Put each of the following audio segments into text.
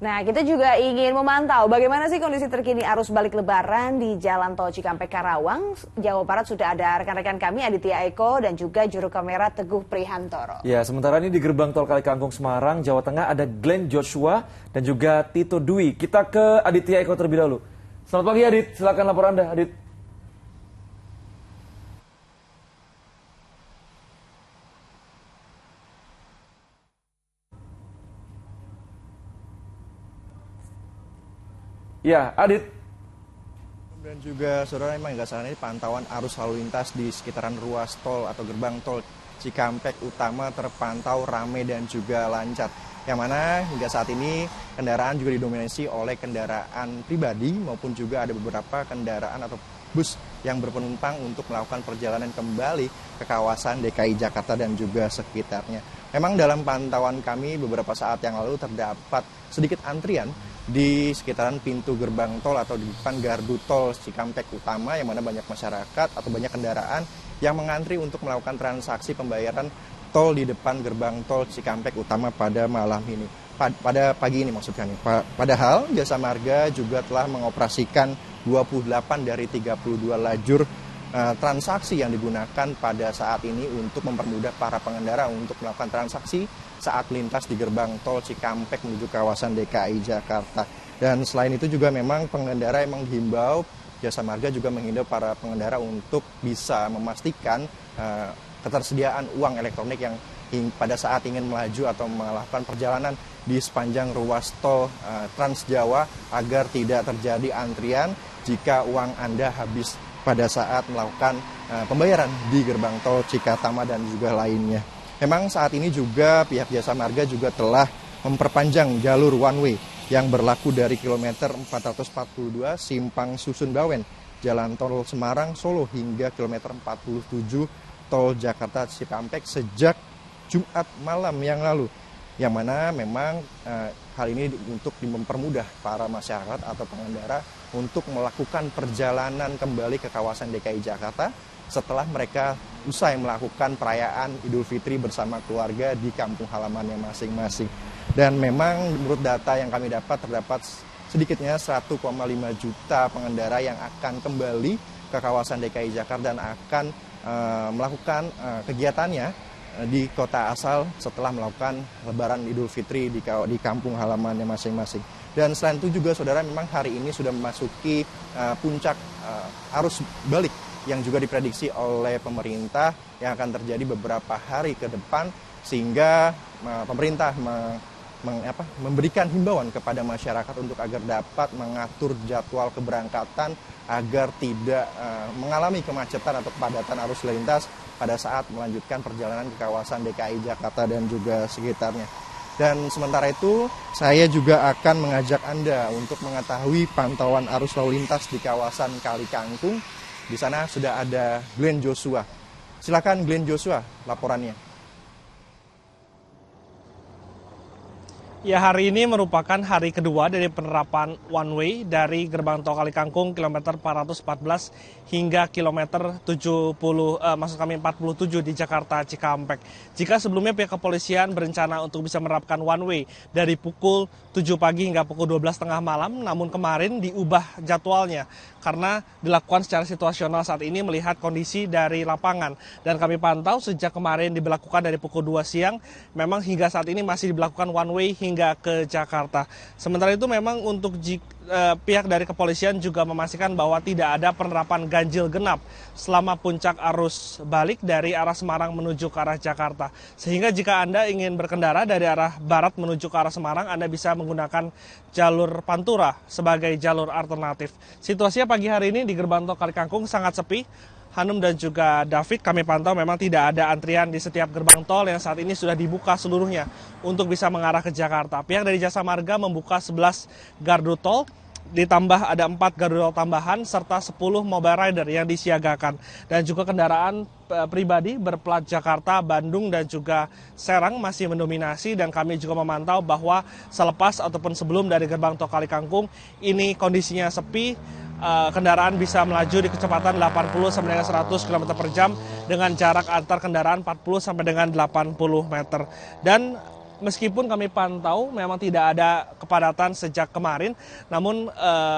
Nah, kita juga ingin memantau bagaimana sih kondisi terkini arus balik Lebaran di Jalan Tol Cikampek Karawang. Jawa Barat sudah ada rekan-rekan kami Aditya Eko dan juga juru kamera Teguh Prihantoro. Ya, sementara ini di gerbang tol Kalikangkung Semarang, Jawa Tengah ada Glenn Joshua dan juga Tito Dwi. Kita ke Aditya Eko terlebih dahulu. Selamat pagi Adit, silakan lapor Anda Adit. Ya, Adit. Dan juga saudara, memang hingga saat ini pantauan arus lalu lintas di sekitaran ruas tol atau gerbang tol Cikampek Utama terpantau ramai dan juga lancar. Yang mana hingga saat ini kendaraan juga didominasi oleh kendaraan pribadi maupun juga ada beberapa kendaraan atau bus yang berpenumpang untuk melakukan perjalanan kembali ke kawasan DKI Jakarta dan juga sekitarnya. Memang dalam pantauan kami beberapa saat yang lalu terdapat sedikit antrian di sekitaran pintu gerbang tol atau di depan gardu tol Cikampek Utama, yang mana banyak masyarakat atau banyak kendaraan yang mengantri untuk melakukan transaksi pembayaran tol di depan gerbang tol Cikampek Utama pada malam ini. Pada pagi ini maksud kami. Padahal Jasa Marga juga telah mengoperasikan 28 dari 32 lajur transaksi yang digunakan pada saat ini untuk mempermudah para pengendara untuk melakukan transaksi saat lintas di gerbang tol Cikampek menuju kawasan DKI Jakarta. Dan selain itu juga memang pengendara memang dihimbau, Jasa Marga juga menghimbau para pengendara untuk bisa memastikan ketersediaan uang elektronik yang pada saat ingin melaju atau melakukan perjalanan di sepanjang ruas tol Trans Jawa agar tidak terjadi antrian jika uang Anda habis pada saat melakukan pembayaran di gerbang tol Cikatama dan juga lainnya. Memang saat ini juga pihak Jasa Marga juga telah memperpanjang jalur one way yang berlaku dari kilometer 442 Simpang Susun Bawen, Jalan Tol Semarang Solo hingga kilometer 47 Tol Jakarta Cikampek sejak Jumat malam yang lalu. Yang mana memang hal ini untuk mempermudah para masyarakat atau pengendara untuk melakukan perjalanan kembali ke kawasan DKI Jakarta setelah mereka usai melakukan perayaan Idul Fitri bersama keluarga di kampung halamannya masing-masing. Dan memang menurut data yang kami dapat, terdapat sedikitnya 1,5 juta pengendara yang akan kembali ke kawasan DKI Jakarta dan akan melakukan kegiatannya di kota asal setelah melakukan Lebaran Idul Fitri di kampung halamannya masing-masing. Dan selain itu juga saudara, memang hari ini sudah memasuki puncak arus balik yang juga diprediksi oleh pemerintah yang akan terjadi beberapa hari ke depan, sehingga pemerintah memberikan himbauan kepada masyarakat untuk agar dapat mengatur jadwal keberangkatan agar tidak mengalami kemacetan atau kepadatan arus lalu lintas pada saat melanjutkan perjalanan ke kawasan DKI Jakarta dan juga sekitarnya. Dan sementara itu saya juga akan mengajak Anda untuk mengetahui pantauan arus lalu lintas di kawasan Kalikangkung. Di sana sudah ada Glenn Joshua. Silakan Glenn Joshua laporannya. Ya, hari ini merupakan hari kedua dari penerapan one way dari gerbang tol Kalikangkung kilometer 414 hingga kilometer 47 di Jakarta Cikampek. Jika sebelumnya pihak kepolisian berencana untuk bisa menerapkan one way dari pukul 7 pagi hingga pukul 12 tengah malam, namun kemarin diubah jadwalnya karena dilakukan secara situasional saat ini melihat kondisi dari lapangan. Dan kami pantau sejak kemarin diberlakukan dari pukul 2 siang, memang hingga saat ini masih diberlakukan one way hingga ke Jakarta. Sementara itu memang untuk pihak dari kepolisian juga memastikan bahwa tidak ada penerapan ganjil genap selama puncak arus balik dari arah Semarang menuju ke arah Jakarta. Sehingga jika Anda ingin berkendara dari arah barat menuju ke arah Semarang, Anda bisa menggunakan jalur Pantura sebagai jalur alternatif. Situasinya pagi hari ini di gerbang tol Kalikangkung sangat sepi. Hanum dan juga David, kami pantau memang tidak ada antrian di setiap gerbang tol yang saat ini sudah dibuka seluruhnya untuk bisa mengarah ke Jakarta. Pihak dari Jasa Marga membuka 11 gardu tol, ditambah ada 4 gardu tol tambahan serta 10 mobile rider yang disiagakan. Dan juga kendaraan pribadi berplat Jakarta, Bandung dan juga Serang masih mendominasi, dan kami juga memantau bahwa selepas ataupun sebelum dari gerbang tol Kalikangkung ini kondisinya sepi. Kendaraan bisa melaju di kecepatan 80 sampai dengan 100 km per jam dengan jarak antar kendaraan 40 sampai dengan 80 meter. Dan meskipun kami pantau memang tidak ada kepadatan sejak kemarin, namun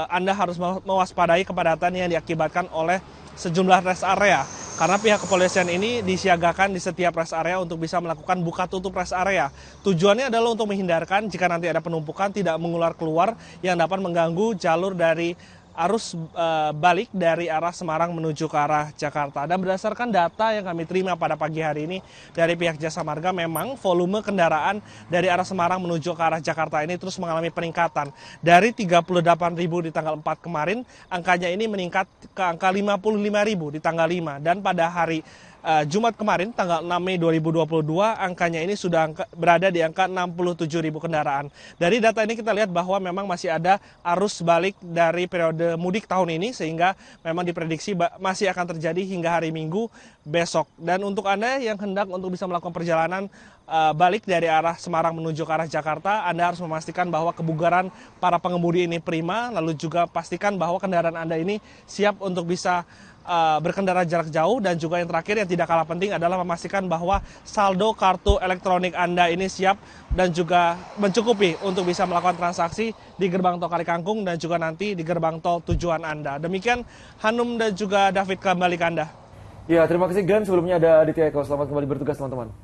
Anda harus mewaspadai kepadatan yang diakibatkan oleh sejumlah rest area. Karena pihak kepolisian ini disiagakan di setiap rest area untuk bisa melakukan buka tutup rest area. Tujuannya adalah untuk menghindarkan jika nanti ada penumpukan tidak mengular keluar yang dapat mengganggu jalur dari arus balik dari arah Semarang menuju ke arah Jakarta. Dan berdasarkan data yang kami terima pada pagi hari ini dari pihak Jasa Marga, memang volume kendaraan dari arah Semarang menuju ke arah Jakarta ini terus mengalami peningkatan. Dari 38.000 di tanggal 4 kemarin, angkanya ini meningkat ke angka 55.000 di tanggal 5. Dan pada hari Jumat kemarin, tanggal 6 Mei 2022, angkanya ini sudah berada di angka 67.000 kendaraan. Dari data ini kita lihat bahwa memang masih ada arus balik dari periode mudik tahun ini, sehingga memang diprediksi masih akan terjadi hingga hari Minggu besok. Dan untuk Anda yang hendak untuk bisa melakukan perjalanan balik dari arah Semarang menuju ke arah Jakarta, Anda harus memastikan bahwa kebugaran para pengemudi ini prima, lalu juga pastikan bahwa kendaraan Anda ini siap untuk bisa berkendara jarak jauh, dan juga yang terakhir yang tidak kalah penting adalah memastikan bahwa saldo kartu elektronik Anda ini siap dan juga mencukupi untuk bisa melakukan transaksi di gerbang tol Kalikangkung dan juga nanti di gerbang tol tujuan Anda. Demikian Hanum dan juga David, kembali ke Anda. Ya, terima kasih Glenn. Sebelumnya ada Aditya Eko. Selamat kembali bertugas teman-teman.